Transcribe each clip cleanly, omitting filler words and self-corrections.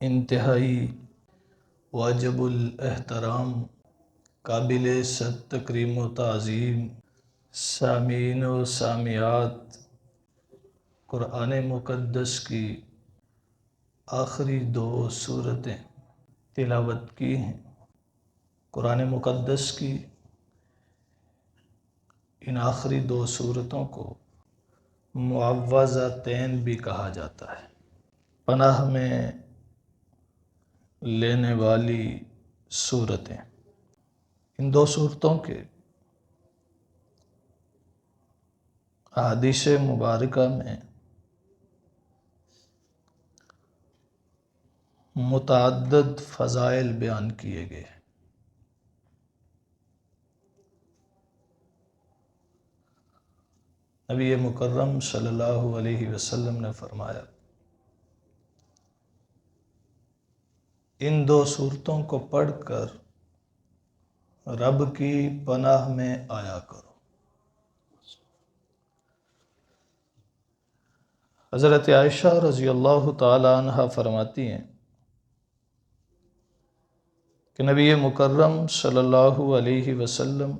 انتہائی واجب الاحترام، قابل صد تکریم و تعظیم سامعین و سامعات، قرآن مقدس کی آخری دو صورتیں تلاوت کی ہیں۔ قرآن مقدس کی ان آخری دو صورتوں کو معوذتین بھی کہا جاتا ہے، پناہ میں لینے والی صورتیں۔ ان دو صورتوں کے احادیث مبارکہ میں متعدد فضائل بیان کیے گئے ہیں۔ نبی مکرم صلی اللہ علیہ وسلم نے فرمایا، ان دو صورتوں کو پڑھ کر رب کی پناہ میں آیا کرو۔ حضرت عائشہ رضی اللہ تعالی عنہ فرماتی ہیں کہ نبی مکرم صلی اللہ علیہ وسلم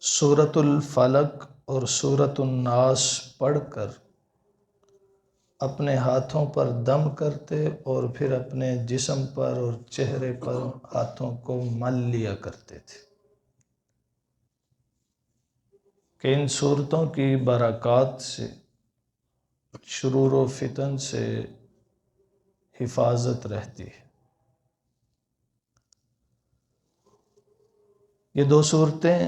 سورۃ الفلق اور سورۃ الناس پڑھ کر اپنے ہاتھوں پر دم کرتے اور پھر اپنے جسم پر اور چہرے پر ہاتھوں کو مل لیا کرتے تھے کہ ان صورتوں کی برکات سے شرور و فتن سے حفاظت رہتی ہے۔ یہ دو صورتیں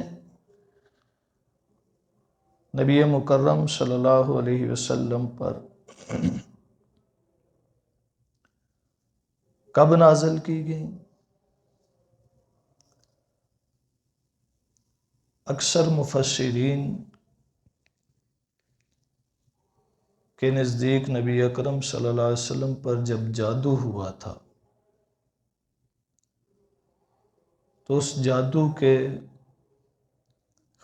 نبی مکرم صلی اللہ علیہ وسلم پر کب نازل کی گئیں؟ اکثر مفسرین کے نزدیک نبی اکرم صلی اللہ علیہ وسلم پر جب جادو ہوا تھا تو اس جادو کے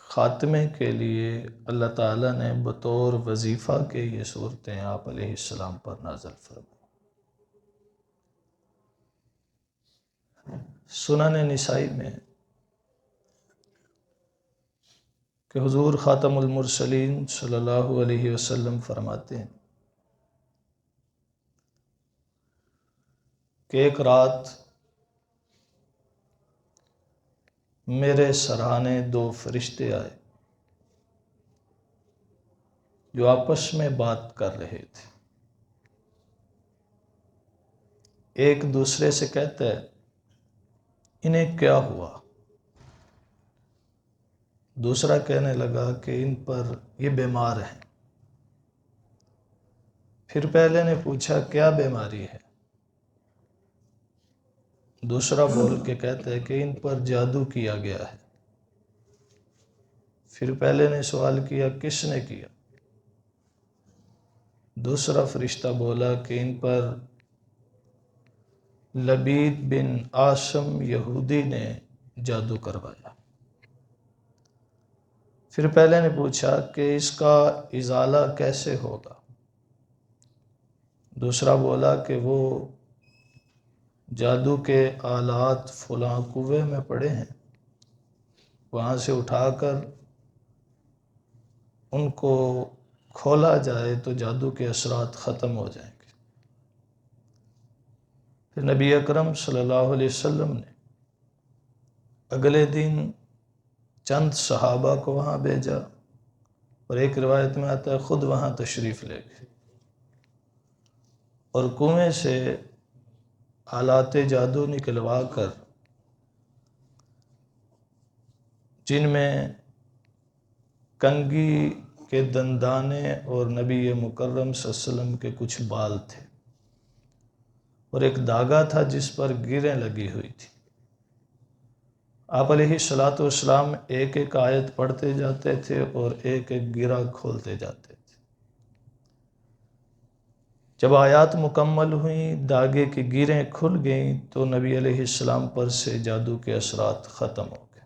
خاتمے کے لیے اللہ تعالیٰ نے بطور وظیفہ کے یہ صورتیں آپ علیہ السلام پر نازل فرمائیں۔ سنن نسائی میں کہ حضور خاتم المرسلین صلی اللہ علیہ وسلم فرماتے ہیں کہ ایک رات میرے سرانے دو فرشتے آئے جو آپس میں بات کر رہے تھے۔ ایک دوسرے سے کہتا ہے، انہیں کیا ہوا؟ دوسرا کہنے لگا کہ ان پر یہ بیمار ہیں۔ پھر پہلے نے پوچھا کیا بیماری ہے؟ دوسرا بول کے کہتا ہے کہ ان پر جادو کیا گیا ہے۔ پھر پہلے نے سوال کیا کس نے کیا؟ دوسرا فرشتہ بولا کہ ان پر لبید بن عاصم یہودی نے جادو کروایا۔ پھر پہلے نے پوچھا کہ اس کا ازالہ کیسے ہوگا؟ دوسرا بولا کہ وہ جادو کے آلات فلاں کنویں میں پڑے ہیں، وہاں سے اٹھا کر ان کو کھولا جائے تو جادو کے اثرات ختم ہو جائیں گے۔ پھر نبی اکرم صلی اللہ علیہ وسلم نے اگلے دن چند صحابہ کو وہاں بھیجا اور ایک روایت میں آتا ہے خود وہاں تشریف لے گئے اور کنویں سے آلات جادو نکلوا کر جن میں کنگھی کے دندانے اور نبی مکرم صلی اللہ علیہ وسلم کے کچھ بال تھے اور ایک دھاگا تھا جس پر گیریں لگی ہوئی تھی، آپ علیہ الصلوۃ والسلام ایک ایک آیت پڑھتے جاتے تھے اور ایک ایک گرہ کھولتے جاتے تھے۔ جب آیات مکمل ہوئیں، دھاگے کی گیریں کھل گئیں تو نبی علیہ السلام پر سے جادو کے اثرات ختم ہو گئے۔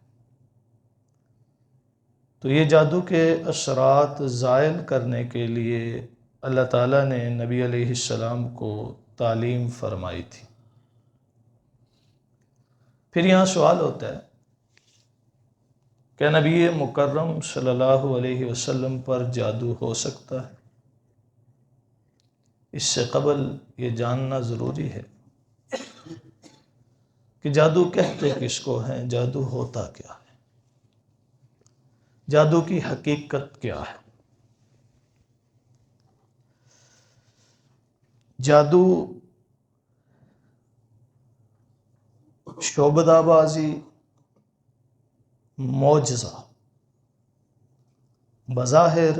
تو یہ جادو کے اثرات زائل کرنے کے لیے اللہ تعالیٰ نے نبی علیہ السلام کو تعلیم فرمائی تھی۔ پھر یہاں سوال ہوتا ہے کہ نبی مکرم صلی اللہ علیہ وسلم پر جادو ہو سکتا ہے؟ اس سے قبل یہ جاننا ضروری ہے کہ جادو کہتے کس کو ہیں، جادو ہوتا کیا ہے، جادو کی حقیقت کیا ہے۔ جادو شعبدہ بازی، معجزہ، بظاہر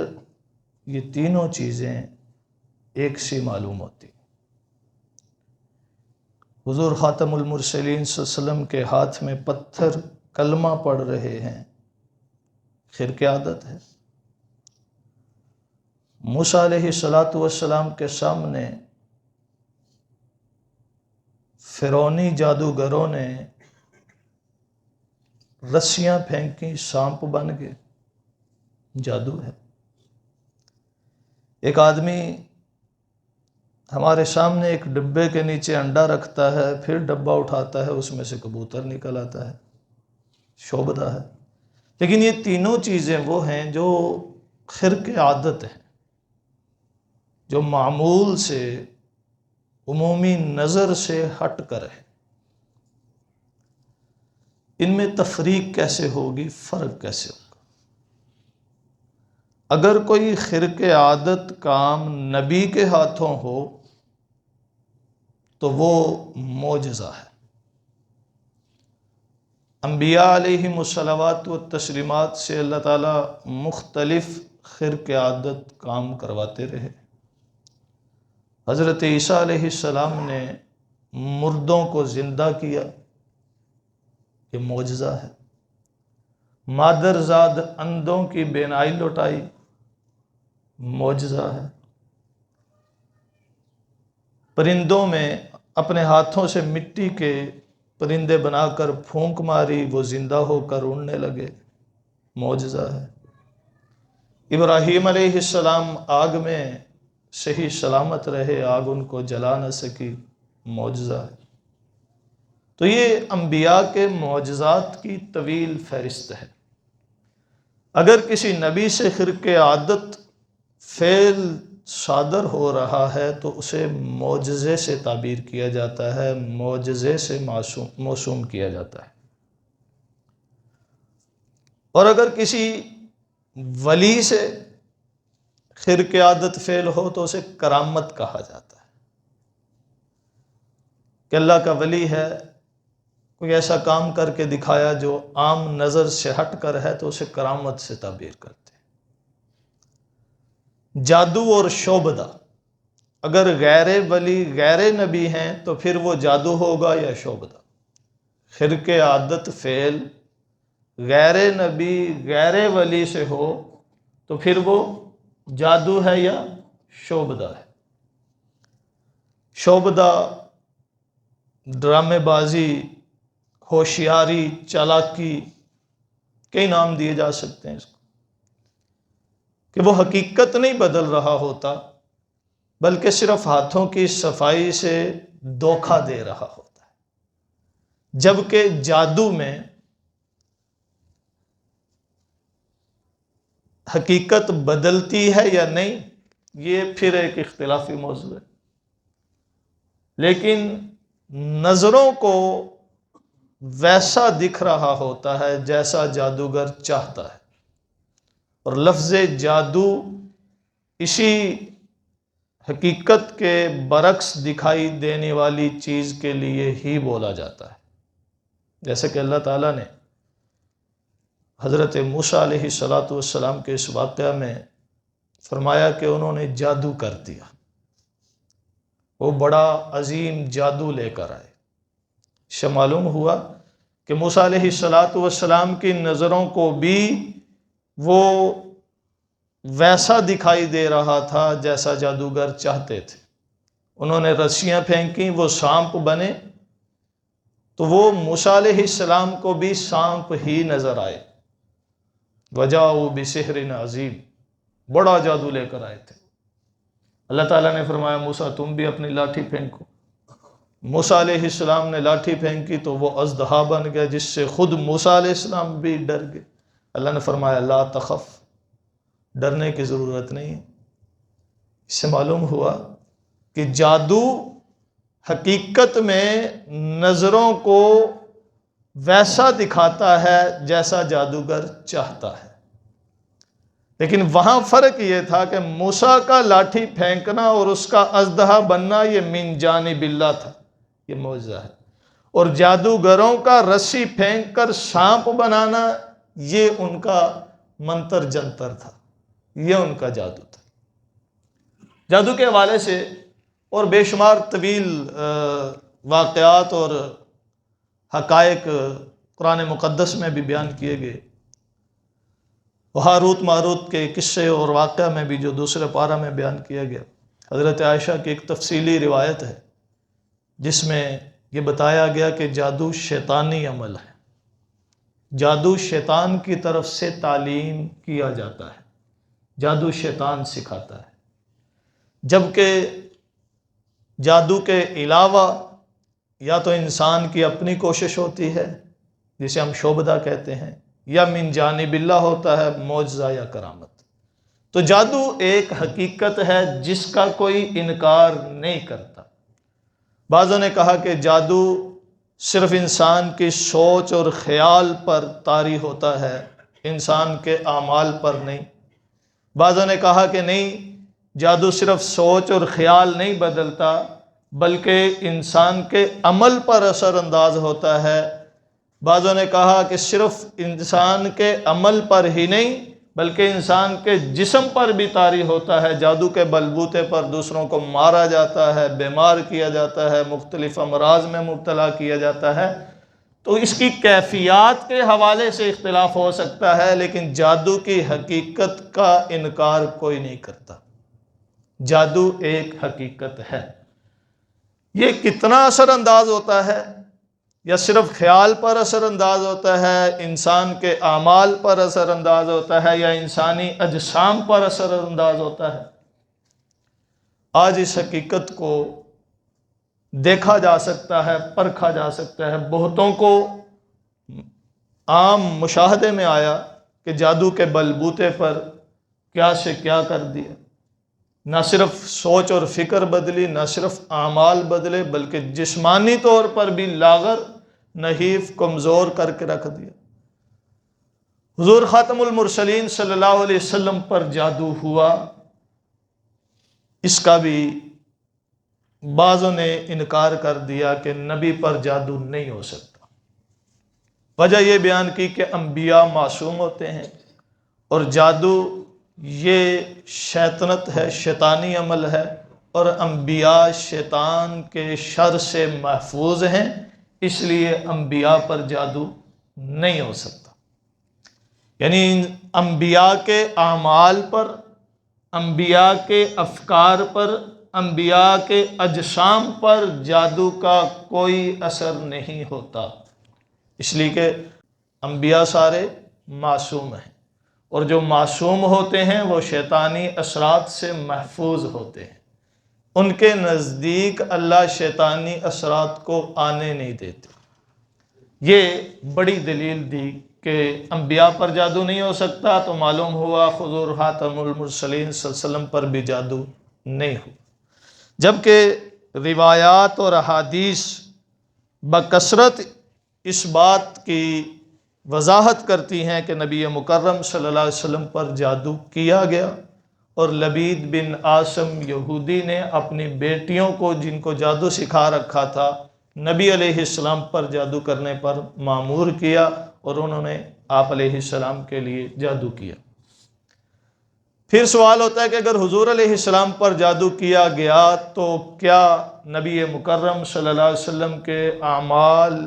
یہ تینوں چیزیں ایک سی معلوم ہوتی۔ حضور خاتم المرسلین صلی اللہ علیہ وسلم کے ہاتھ میں پتھر کلمہ پڑھ رہے ہیں، خرق عادت ہے۔ موسیٰ علیہ السلام کے سامنے فرعونی جادوگروں نے رسیاں پھینکی، سانپ بن گئے، جادو ہے۔ ایک آدمی ہمارے سامنے ایک ڈبے کے نیچے انڈا رکھتا ہے، پھر ڈبہ اٹھاتا ہے، اس میں سے کبوتر نکل آتا ہے، شعبدہ ہے۔ لیکن یہ تینوں چیزیں وہ ہیں جو خرق عادت ہیں، جو معمول سے، عمومی نظر سے ہٹ کر ہے۔ ان میں تفریق کیسے ہوگی، فرق کیسے ہوگا؟ اگر کوئی خرق عادت کام نبی کے ہاتھوں ہو تو وہ معجزہ ہے۔ انبیاء علیہم الصلوات والتسلیمات سے اللہ تعالیٰ مختلف خرق عادت کام کرواتے رہے۔ حضرت عیسیٰ علیہ السلام نے مردوں کو زندہ کیا، یہ معجزہ ہے۔ مادرزاد اندھوں کی بینائی لوٹائی، معجزہ ہے۔ پرندوں میں اپنے ہاتھوں سے مٹی کے پرندے بنا کر پھونک ماری، وہ زندہ ہو کر اڑنے لگے، معجزہ ہے۔ ابراہیم علیہ السلام آگ میں صحیح سلامت رہے، آگ ان کو جلا نہ سکی، معجزہ ہے۔ تو یہ انبیاء کے معجزات کی طویل فہرست ہے۔ اگر کسی نبی سے خرق عادت فعل صادر ہو رہا ہے تو اسے معجزے سے تعبیر کیا جاتا ہے، معجزے سے موسوم کیا جاتا ہے۔ اور اگر کسی ولی سے خرق عادت فعل ہو تو اسے کرامت کہا جاتا ہے، کہ اللہ کا ولی ہے، کوئی ایسا کام کر کے دکھایا جو عام نظر سے ہٹ کر ہے تو اسے کرامت سے تعبیر کرتے ہیں۔ جادو اور شعبدہ، اگر غیر ولی غیر نبی ہیں تو پھر وہ جادو ہوگا یا شعبدہ۔ خرق عادت فعل غیر نبی غیر ولی سے ہو تو پھر وہ جادو ہے یا شعبدہ ہے۔ شعبدہ ڈرامے بازی، ہوشیاری، چالاکی، کئی نام دیے جا سکتے ہیں اس کو، کہ وہ حقیقت نہیں بدل رہا ہوتا بلکہ صرف ہاتھوں کی صفائی سے دھوکہ دے رہا ہوتا ہے۔ جبکہ جادو میں حقیقت بدلتی ہے یا نہیں، یہ پھر ایک اختلافی موضوع ہے۔ لیکن نظروں کو ویسا دکھ رہا ہوتا ہے جیسا جادوگر چاہتا ہے، اور لفظ جادو اسی حقیقت کے برعکس دکھائی دینے والی چیز کے لیے ہی بولا جاتا ہے۔ جیسے کہ اللہ تعالیٰ نے حضرت موسیٰ علیہ السلام کے اس واقعہ میں فرمایا کہ انہوں نے جادو کر دیا، وہ بڑا عظیم جادو لے کر آئے۔ اس سے معلوم ہوا کہ موسیٰ علیہ السلام کی نظروں کو بھی وہ ویسا دکھائی دے رہا تھا جیسا جادوگر چاہتے تھے۔ انہوں نے رسیاں پھینکیں، وہ سانپ بنے، تو وہ موسیٰ علیہ السلام کو بھی سانپ ہی نظر آئے۔ وَجَاءُوا بِسِحْرٍ عَظِيمٍ، بڑا جادو لے کر آئے تھے۔ اللہ تعالیٰ نے فرمایا موسیٰ تم بھی اپنی لاٹھی پھینکو۔ موسیٰ علیہ السلام نے لاٹھی پھینکی تو وہ اژدہا بن گیا، جس سے خود موسیٰ علیہ السلام بھی ڈر گئے۔ اللہ نے فرمایا لا تخف، ڈرنے کی ضرورت نہیں ہے۔ اس سے معلوم ہوا کہ جادو حقیقت میں نظروں کو ویسا دکھاتا ہے جیسا جادوگر چاہتا ہے، لیکن وہاں فرق یہ تھا کہ موسیٰ کا لاٹھی پھینکنا اور اس کا اژدہا بننا یہ من جانب اللہ تھا، یہ معجزہ ہے، اور جادوگروں کا رسی پھینک کر سانپ بنانا یہ ان کا منتر جنتر تھا، یہ ان کا جادو تھا۔ جادو کے حوالے سے اور بے شمار طویل واقعات اور حقائق قرآن مقدس میں بھی بیان کیے گئے۔ ہاروت ماروت کے قصے اور واقعہ میں بھی جو دوسرے پارہ میں بیان کیا گیا، حضرت عائشہ کی ایک تفصیلی روایت ہے جس میں یہ بتایا گیا کہ جادو شیطانی عمل ہے، جادو شیطان کی طرف سے تعلیم کیا جاتا ہے، جادو شیطان سکھاتا ہے، جبکہ جادو کے علاوہ یا تو انسان کی اپنی کوشش ہوتی ہے جسے ہم شعبدہ کہتے ہیں، یا من جانب اللہ ہوتا ہے، معجزہ یا کرامت۔ تو جادو ایک حقیقت ہے جس کا کوئی انکار نہیں کرتا۔ بعضوں نے کہا کہ جادو صرف انسان کی سوچ اور خیال پر طاری ہوتا ہے، انسان کے اعمال پر نہیں۔ بعضوں نے کہا کہ نہیں، جادو صرف سوچ اور خیال نہیں بدلتا بلکہ انسان کے عمل پر اثر انداز ہوتا ہے۔ بعضوں نے کہا کہ صرف انسان کے عمل پر ہی نہیں بلکہ انسان کے جسم پر بھی طاری ہوتا ہے، جادو کے بلبوتے پر دوسروں کو مارا جاتا ہے، بیمار کیا جاتا ہے، مختلف امراض میں مبتلا کیا جاتا ہے۔ تو اس کی کیفیات کے حوالے سے اختلاف ہو سکتا ہے، لیکن جادو کی حقیقت کا انکار کوئی نہیں کرتا۔ جادو ایک حقیقت ہے۔ یہ کتنا اثر انداز ہوتا ہے، یا صرف خیال پر اثر انداز ہوتا ہے، انسان کے اعمال پر اثر انداز ہوتا ہے، یا انسانی اجسام پر اثر انداز ہوتا ہے، آج اس حقیقت کو دیکھا جا سکتا ہے، پرکھا جا سکتا ہے۔ بہتوں کو عام مشاہدے میں آیا کہ جادو کے بلبوتے پر کیا سے کیا کر دیا، نہ صرف سوچ اور فکر بدلی، نہ صرف اعمال بدلے، بلکہ جسمانی طور پر بھی لاغر، نحیف، کمزور کر کے رکھ دیا۔ حضور خاتم المرسلین صلی اللہ علیہ وسلم پر جادو ہوا، اس کا بھی بعضوں نے انکار کر دیا کہ نبی پر جادو نہیں ہو سکتا۔ وجہ یہ بیان کی کہ انبیاء معصوم ہوتے ہیں، اور جادو یہ شیطنت ہے، شیطانی عمل ہے، اور انبیاء شیطان کے شر سے محفوظ ہیں، اس لیے انبیاء پر جادو نہیں ہو سکتا۔ یعنی انبیاء کے اعمال پر، انبیاء کے افکار پر، انبیاء کے اجسام پر جادو کا کوئی اثر نہیں ہوتا، اس لیے کہ انبیاء سارے معصوم ہیں، اور جو معصوم ہوتے ہیں وہ شیطانی اثرات سے محفوظ ہوتے ہیں، ان کے نزدیک اللہ شیطانی اثرات کو آنے نہیں دیتے۔ یہ بڑی دلیل دی کہ انبیاء پر جادو نہیں ہو سکتا، تو معلوم ہوا حضور خاتم المرسلین صلی اللہ علیہ وسلم پر بھی جادو نہیں ہوا۔ جبکہ روایات اور احادیث بکثرت اس بات کی وضاحت کرتی ہیں کہ نبی مکرم صلی اللہ علیہ وسلم پر جادو کیا گیا، اور لبید بن عاصم یہودی نے اپنی بیٹیوں کو، جن کو جادو سکھا رکھا تھا، نبی علیہ السلام پر جادو کرنے پر مامور کیا، اور انہوں نے آپ علیہ السلام کے لیے جادو کیا۔ پھر سوال ہوتا ہے کہ اگر حضور علیہ السلام پر جادو کیا گیا تو کیا نبی مکرم صلی اللہ علیہ وسلم کے اعمال،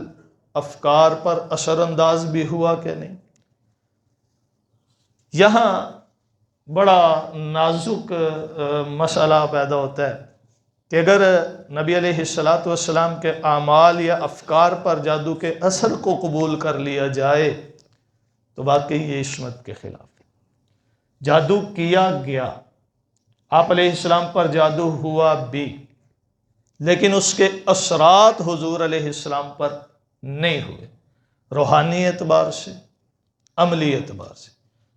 افکار پر اثر انداز بھی ہوا کہ نہیں؟ یہاں بڑا نازک مسئلہ پیدا ہوتا ہے کہ اگر نبی علیہ السلام کے اعمال یا افکار پر جادو کے اثر کو قبول کر لیا جائے تو واقعی یہ عصمت کے خلاف ہے۔ جادو کیا گیا، آپ علیہ السلام پر جادو ہوا بھی، لیکن اس کے اثرات حضور علیہ السلام پر نہیں ہوئے، روحانی اعتبار سے، عملی اعتبار سے۔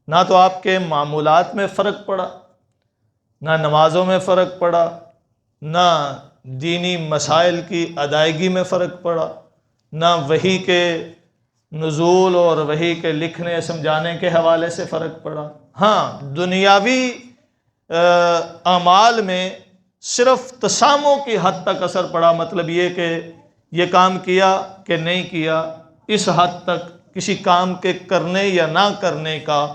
نہ تو آپ کے معمولات میں فرق پڑا، نہ نمازوں میں فرق پڑا، نہ دینی مسائل کی ادائیگی میں فرق پڑا، نہ وحی کے نزول اور وحی کے لکھنے سمجھانے کے حوالے سے فرق پڑا۔ ہاں، دنیاوی اعمال میں صرف تساموں کی حد تک اثر پڑا، مطلب یہ کہ یہ کام کیا کہ نہیں کیا، اس حد تک کسی کام کے کرنے یا نہ کرنے کا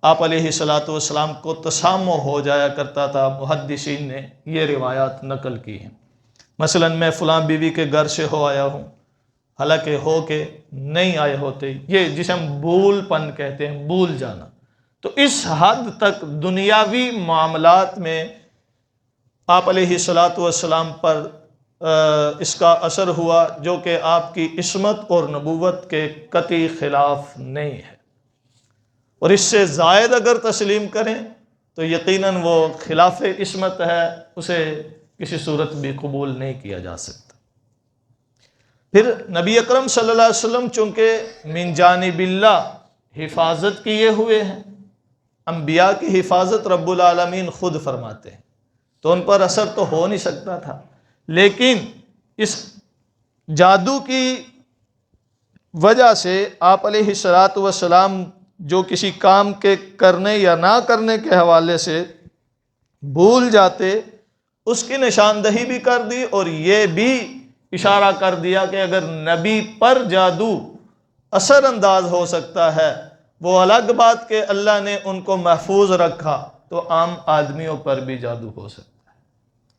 آپ علیہ والسلام کو تسامو ہو جایا کرتا تھا۔ محدثین نے یہ روایات نقل کی ہیں۔ مثلا میں فلاں بیوی کے گھر سے ہو آیا ہوں، حالانکہ ہو کے نہیں آئے ہوتے، یہ جسے ہم بھول پن کہتے ہیں، بھول جانا۔ تو اس حد تک دنیاوی معاملات میں آپ علیہ والسلام پر اس کا اثر ہوا، جو کہ آپ کی عصمت اور نبوت کے قطعی خلاف نہیں ہے، اور اس سے زائد اگر تسلیم کریں تو یقیناً وہ خلاف عصمت ہے، اسے کسی صورت بھی قبول نہیں کیا جا سکتا۔ پھر نبی اکرم صلی اللہ علیہ وسلم چونکہ من جانب اللہ حفاظت کیے ہوئے ہیں، انبیاء کی حفاظت رب العالمین خود فرماتے ہیں، تو ان پر اثر تو ہو نہیں سکتا تھا، لیکن اس جادو کی وجہ سے آپ علیہ والسلام جو کسی کام کے کرنے یا نہ کرنے کے حوالے سے بھول جاتے، اس کی نشاندہی بھی کر دی، اور یہ بھی اشارہ کر دیا کہ اگر نبی پر جادو اثر انداز ہو سکتا ہے، وہ الگ بات کہ اللہ نے ان کو محفوظ رکھا، تو عام آدمیوں پر بھی جادو ہو سکتا ہے،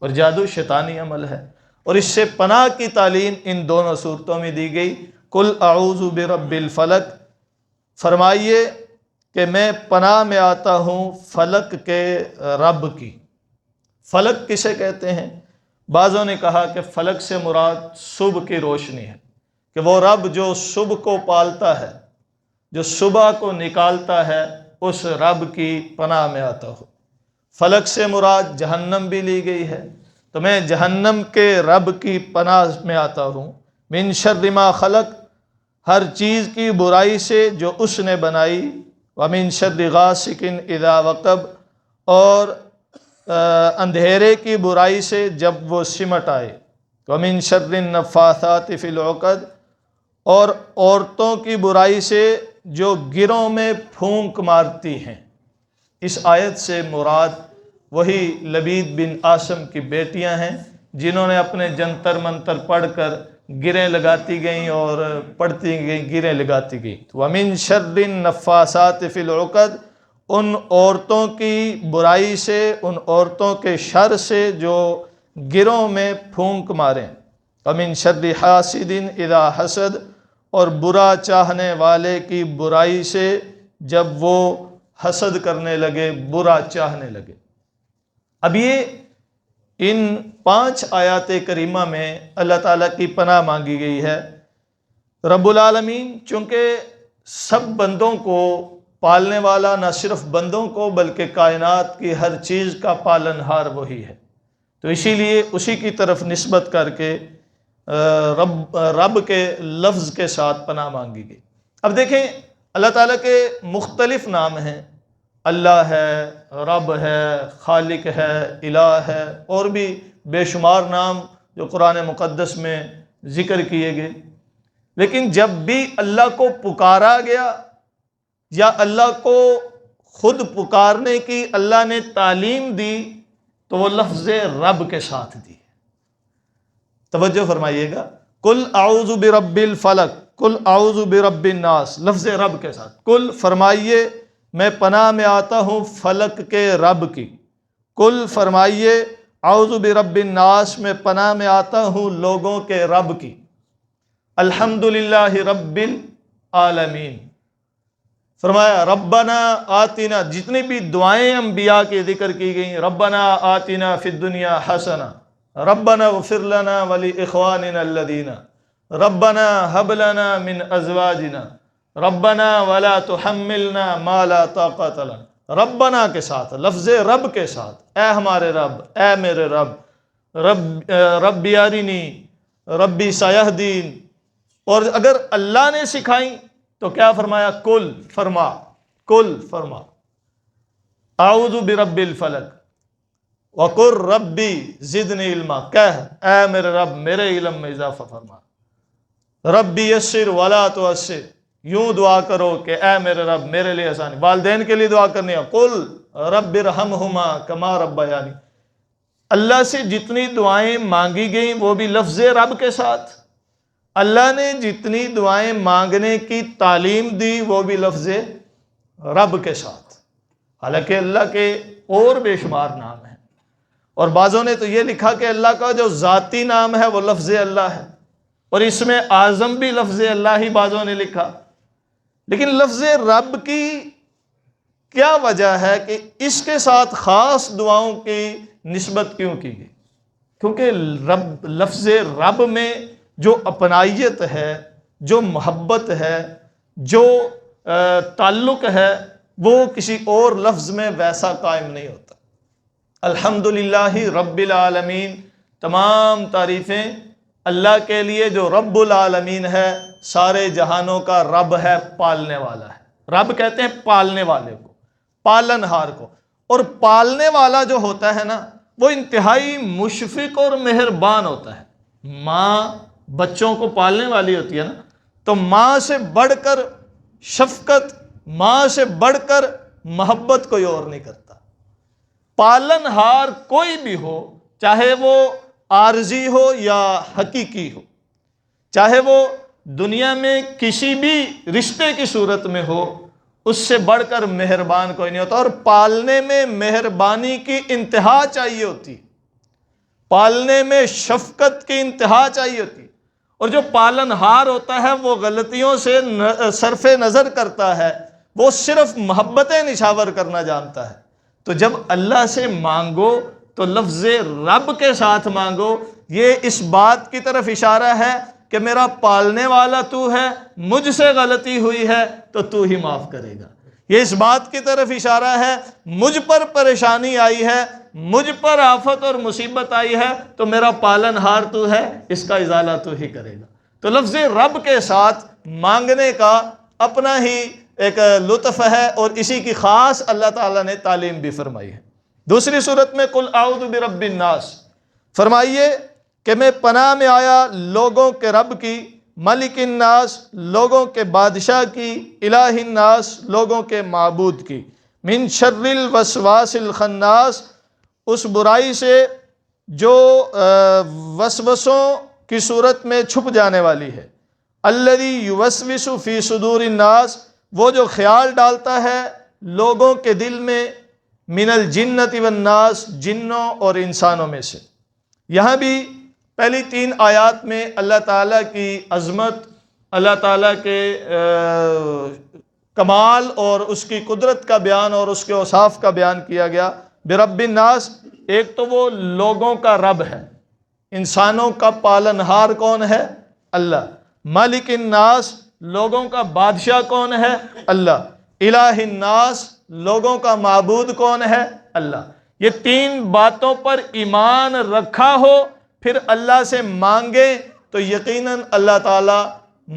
اور جادو شیطانی عمل ہے، اور اس سے پناہ کی تعلیم ان دونوں صورتوں میں دی گئی۔ قل اعوذ برب الفلق، فرمائیے کہ میں پناہ میں آتا ہوں فلک کے رب کی۔ فلک کسے کہتے ہیں؟ بعضوں نے کہا کہ فلک سے مراد صبح کی روشنی ہے، کہ وہ رب جو صبح کو پالتا ہے، جو صبح کو نکالتا ہے، اس رب کی پناہ میں آتا ہوں۔ فلک سے مراد جہنم بھی لی گئی ہے، تو میں جہنم کے رب کی پناہ میں آتا ہوں۔ من شر ما خلق، ہر چیز کی برائی سے جو اس نے بنائی، ومن شر غاسق اذا وقب، اور اندھیرے کی برائی سے جب وہ سمٹ آئے، ومن شر النفاثات فی العقد، اور عورتوں کی برائی سے جو گروں میں پھونک مارتی ہیں۔ اس آیت سے مراد وہی لبید بن عاصم کی بیٹیاں ہیں، جنہوں نے اپنے جنتر منتر پڑھ کر گریں لگاتی گئیں اور پڑھتی گئیں، گریں لگاتی گئیں۔ وَمِن شَرِّ النَّفَّاثَاتِ فِي الْعُقَدِ، ان عورتوں کی برائی سے، ان عورتوں کے شر سے جو گروں میں پھونک ماریں۔ وَمِن شَرِّ حَاسِدٍ اِذَا حَسَدَ، اور برا چاہنے والے کی برائی سے جب وہ حسد کرنے لگے، برا چاہنے لگے۔ اب یہ ان 5 آیات کریمہ میں اللہ تعالیٰ کی پناہ مانگی گئی ہے۔ رب العالمین چونکہ سب بندوں کو پالنے والا، نہ صرف بندوں کو بلکہ کائنات کی ہر چیز کا پالن ہار وہی ہے، تو اسی لیے اسی کی طرف نسبت کر کے رب کے لفظ کے ساتھ پناہ مانگی گئی۔ اب دیکھیں، اللہ تعالیٰ کے مختلف نام ہیں، اللہ ہے، رب ہے، خالق ہے، الہ ہے، اور بھی بے شمار نام جو قرآن مقدس میں ذکر کیے گئے، لیکن جب بھی اللہ کو پکارا گیا یا اللہ کو خود پکارنے کی اللہ نے تعلیم دی، تو وہ لفظ رب کے ساتھ دی۔ توجہ فرمائیے گا، قل اعوذ برب الفلق، قل اعوذ برب الناس، لفظ رب کے ساتھ۔ قل، فرمائیے، میں پناہ میں آتا ہوں فلک کے رب کی۔ قل، فرمائیے، اعوذ برب الناس، میں پناہ میں آتا ہوں لوگوں کے رب کی۔ الحمدللہ رب العالمین، فرمایا ربنا آتنا، جتنی بھی دعائیں انبیاء کے ذکر کی گئیں، ربنا آتنا فی الدنیا حسنہ، ربنا اغفر لنا ولاخواننا الذین، ربنا هب لنا من ازواجنا، ربنا ولا تحملنا ما لا طاقت لنا، ربنا کے ساتھ، لفظ رب کے ساتھ، اے ہمارے رب، اے میرے رب، ربی ارنی ربی سیہدین۔ اور اگر اللہ نے سکھائیں تو کیا فرمایا؟ کل فرما، کل فرما، اعوذ برب الفلق وقر ربی زدنی علما، کہہ اے میرے رب میرے علم میں اضافہ فرما، ربی یسر ولا تعسر، یوں دعا کرو کہ اے میرے رب میرے لیے آسانی۔ والدین کے لیے دعا کرنی ہے، قل رب ارحمہما کما ربیانی۔ اللہ سے جتنی دعائیں مانگی گئیں وہ بھی لفظ رب کے ساتھ، اللہ نے جتنی دعائیں مانگنے کی تعلیم دی وہ بھی لفظ رب کے ساتھ۔ حالانکہ اللہ کے اور بے شمار نام ہیں، اور بعضوں نے تو یہ لکھا کہ اللہ کا جو ذاتی نام ہے وہ لفظ اللہ ہے، اور اس میں اعظم بھی لفظ اللہ ہی بعضوں نے لکھا۔ لیکن لفظ رب کی کیا وجہ ہے کہ اس کے ساتھ خاص دعاؤں کی نسبت کیوں کی گئی؟ کیونکہ لفظ رب میں جو اپنائیت ہے، جو محبت ہے، جو تعلق ہے، وہ کسی اور لفظ میں ویسا قائم نہیں ہوتا۔ الحمدللہ رب العالمین، تمام تعریفیں اللہ کے لیے جو رب العالمین ہے، سارے جہانوں کا رب ہے، پالنے والا ہے۔ رب کہتے ہیں پالنے والے کو، پالن ہار کو، اور پالنے والا جو ہوتا ہے نا وہ انتہائی مشفق اور مہربان ہوتا ہے۔ ماں بچوں کو پالنے والی ہوتی ہے نا، تو ماں سے بڑھ کر شفقت، ماں سے بڑھ کر محبت کوئی اور نہیں کرتا۔ پالن ہار کوئی بھی ہو، چاہے وہ عارضی ہو یا حقیقی ہو، چاہے وہ دنیا میں کسی بھی رشتے کی صورت میں ہو، اس سے بڑھ کر مہربان کوئی نہیں ہوتا۔ اور پالنے میں مہربانی کی انتہا چاہیے ہوتی، پالنے میں شفقت کی انتہا چاہیے ہوتی، اور جو پالن ہار ہوتا ہے وہ غلطیوں سے صرف نظر کرتا ہے، وہ صرف محبتیں نچھاور کرنا جانتا ہے۔ تو جب اللہ سے مانگو تو لفظ رب کے ساتھ مانگو، یہ اس بات کی طرف اشارہ ہے کہ میرا پالنے والا تو ہے، مجھ سے غلطی ہوئی ہے تو تو ہی معاف کرے گا۔ یہ اس بات کی طرف اشارہ ہے مجھ پر پریشانی آئی ہے، مجھ پر آفت اور مصیبت آئی ہے تو میرا پالن ہار تو ہے، اس کا ازالہ تو ہی کرے گا۔ تو لفظ رب کے ساتھ مانگنے کا اپنا ہی ایک لطف ہے، اور اسی کی خاص اللہ تعالیٰ نے تعلیم بھی فرمائی ہے۔ دوسری صورت میں قل اعوذ برب الناس، فرمائیے کہ میں پناہ میں آیا لوگوں کے رب کی، ملک الناس لوگوں کے بادشاہ کی، الہ الناس لوگوں کے معبود کی، من شر الوسواس الخناس اس برائی سے جو وسوسوں کی صورت میں چھپ جانے والی ہے، الذی یوسوس فی صدور الناس وہ جو خیال ڈالتا ہے لوگوں کے دل میں، من الجنۃ والناس جنوں اور انسانوں میں سے۔ یہاں بھی پہلی 3 آیات میں اللہ تعالیٰ کی عظمت، اللہ تعالیٰ کے کمال اور اس کی قدرت کا بیان اور اس کے اوصاف کا بیان کیا گیا۔ برب الناس، ایک تو وہ لوگوں کا رب ہے، انسانوں کا پالنہار کون ہے؟ اللہ۔ مالک الناس لوگوں کا بادشاہ کون ہے؟ اللہ۔ الہ الناس لوگوں کا معبود کون ہے؟ اللہ۔ یہ 3 باتوں پر ایمان رکھا ہو پھر اللہ سے مانگے تو یقیناً اللہ تعالیٰ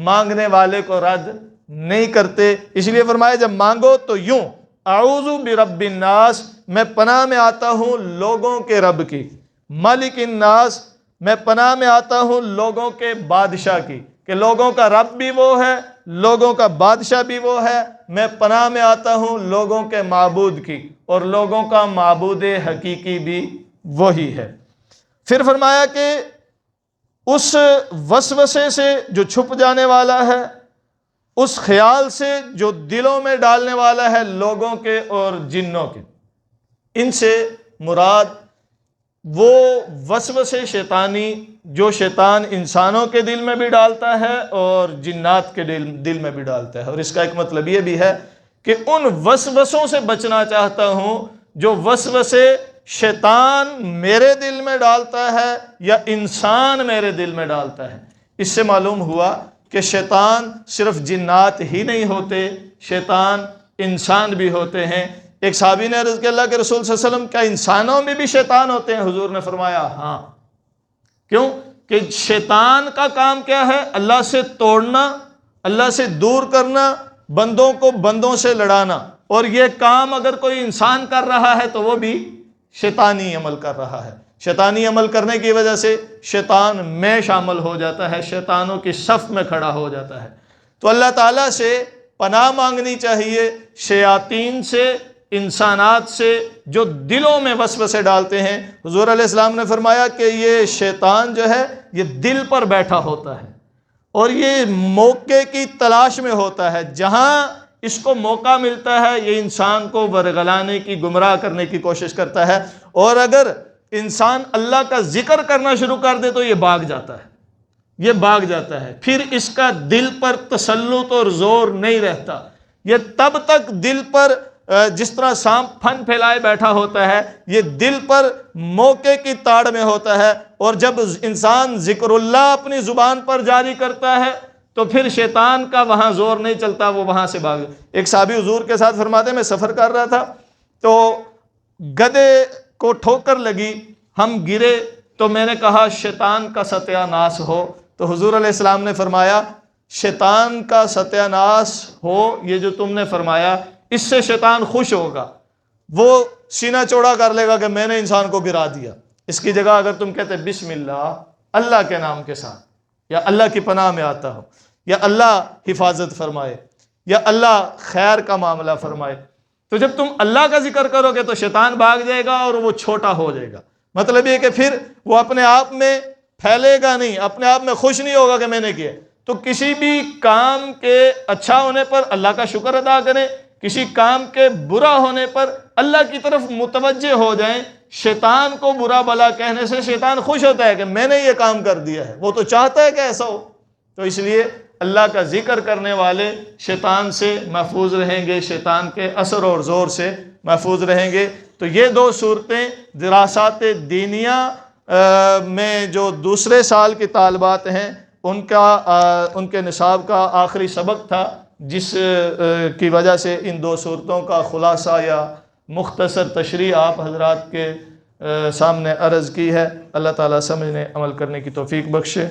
مانگنے والے کو رد نہیں کرتے۔ اس لیے فرمایا جب مانگو تو یوں، اعوذ برب الناس میں پناہ میں آتا ہوں لوگوں کے رب کی، مالک الناس میں پناہ میں آتا ہوں لوگوں کے بادشاہ کی، کہ لوگوں کا رب بھی وہ ہے، لوگوں کا بادشاہ بھی وہ ہے، میں پناہ میں آتا ہوں لوگوں کے معبود کی، اور لوگوں کا معبود حقیقی بھی وہی ہے۔ پھر فرمایا کہ اس وسوسے سے جو چھپ جانے والا ہے، اس خیال سے جو دلوں میں ڈالنے والا ہے لوگوں کے اور جنوں کے، ان سے مراد وہ وسوسے شیطانی جو شیطان انسانوں کے دل میں بھی ڈالتا ہے اور جنات کے دل میں بھی ڈالتا ہے۔ اور اس کا ایک مطلب یہ بھی ہے کہ ان وسوسوں سے بچنا چاہتا ہوں جو وسوسے شیطان میرے دل میں ڈالتا ہے یا انسان میرے دل میں ڈالتا ہے۔ اس سے معلوم ہوا کہ شیطان صرف جنات ہی نہیں ہوتے، شیطان انسان بھی ہوتے ہیں۔ ایک صحابی نے عرض کیا اللہ کے رسول صلی اللہ علیہ وسلم کیا انسانوں میں بھی شیطان ہوتے ہیں؟ حضور نے فرمایا ہاں۔ کیوں کہ شیطان کا کام کیا ہے؟ اللہ سے توڑنا، اللہ سے دور کرنا، بندوں کو بندوں سے لڑانا، اور یہ کام اگر کوئی انسان کر رہا ہے تو وہ بھی شیطانی عمل کر رہا ہے۔ شیطانی عمل کرنے کی وجہ سے شیطان میں شامل ہو جاتا ہے، شیطانوں کی صف میں کھڑا ہو جاتا ہے۔ تو اللہ تعالیٰ سے پناہ مانگنی چاہیے شیاطین سے، انسانات سے جو دلوں میں وسوسے ڈالتے ہیں۔ حضور علیہ السلام نے فرمایا کہ یہ شیطان جو ہے یہ دل پر بیٹھا ہوتا ہے اور یہ موقع کی تلاش میں ہوتا ہے، جہاں اس کو موقع ملتا ہے یہ انسان کو ورگلانے کی، گمراہ کرنے کی کوشش کرتا ہے، اور اگر انسان اللہ کا ذکر کرنا شروع کر دے تو یہ بھاگ جاتا ہے، یہ بھاگ جاتا ہے، پھر اس کا دل پر تسلط اور زور نہیں رہتا۔ یہ تب تک دل پر جس طرح سانپ پھن پھیلائے بیٹھا ہوتا ہے، یہ دل پر موقع کی تاڑ میں ہوتا ہے، اور جب انسان ذکر اللہ اپنی زبان پر جاری کرتا ہے تو پھر شیطان کا وہاں زور نہیں چلتا، وہ وہاں سے بھاگ۔ ایک صحابی حضور کے ساتھ فرماتے ہیں میں سفر کر رہا تھا تو گدھے کو ٹھوکر لگی، ہم گرے، تو میں نے کہا شیطان کا ستیہ ناس ہو۔ تو حضور علیہ السلام نے فرمایا شیطان کا ستیہ ناس ہو، یہ جو تم نے فرمایا اس سے شیطان خوش ہوگا، وہ سینہ چوڑا کر لے گا کہ میں نے انسان کو گرا دیا۔ اس کی جگہ اگر تم کہتے بسم اللہ، اللہ کے نام کے ساتھ، یا اللہ کی پناہ میں آتا ہو، یا اللہ حفاظت فرمائے، یا اللہ خیر کا معاملہ فرمائے، تو جب تم اللہ کا ذکر کرو گے تو شیطان بھاگ جائے گا اور وہ چھوٹا ہو جائے گا۔ مطلب یہ کہ پھر وہ اپنے آپ میں پھیلے گا نہیں، اپنے آپ میں خوش نہیں ہوگا کہ میں نے کیا۔ تو کسی بھی کام کے اچھا ہونے پر اللہ کا شکر ادا کریں، کسی کام کے برا ہونے پر اللہ کی طرف متوجہ ہو جائیں۔ شیطان کو برا بلا کہنے سے شیطان خوش ہوتا ہے کہ میں نے یہ کام کر دیا ہے، وہ تو چاہتا ہے کہ ایسا ہو۔ تو اس لیے اللہ کا ذکر کرنے والے شیطان سے محفوظ رہیں گے، شیطان کے اثر اور زور سے محفوظ رہیں گے۔ تو یہ دو صورتیں دراسات دینیہ میں جو دوسرے سال کی طالبات ہیں ان کے نصاب کا آخری سبق تھا، جس کی وجہ سے ان دو صورتوں کا خلاصہ یا مختصر تشریح آپ حضرات کے سامنے عرض کی ہے۔ اللہ تعالیٰ سمجھنے عمل کرنے کی توفیق بخشے۔